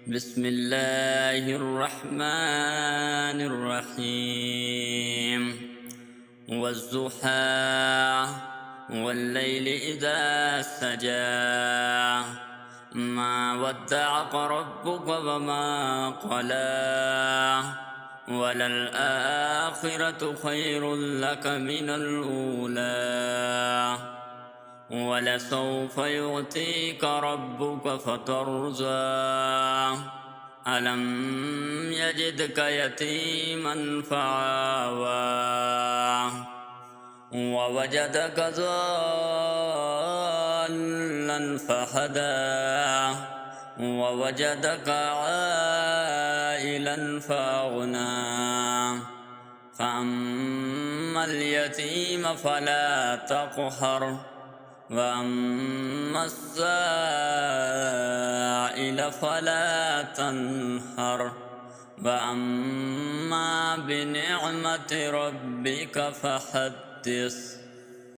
بسم الله الرحمن الرحيم والضحى والليل إذا سجى ما ودعك ربك وما قلى وللآخرة خير لك من الأولى ولسوف يعطيك ربك فترضى ألم يجدك يتيما فآوى ووجدك ضالا فهدى ووجدك عائلا فأغنى فأما اليتيم فلا تقهر وأما السائل فلا تنهر وأما بنعمة ربك فحدث.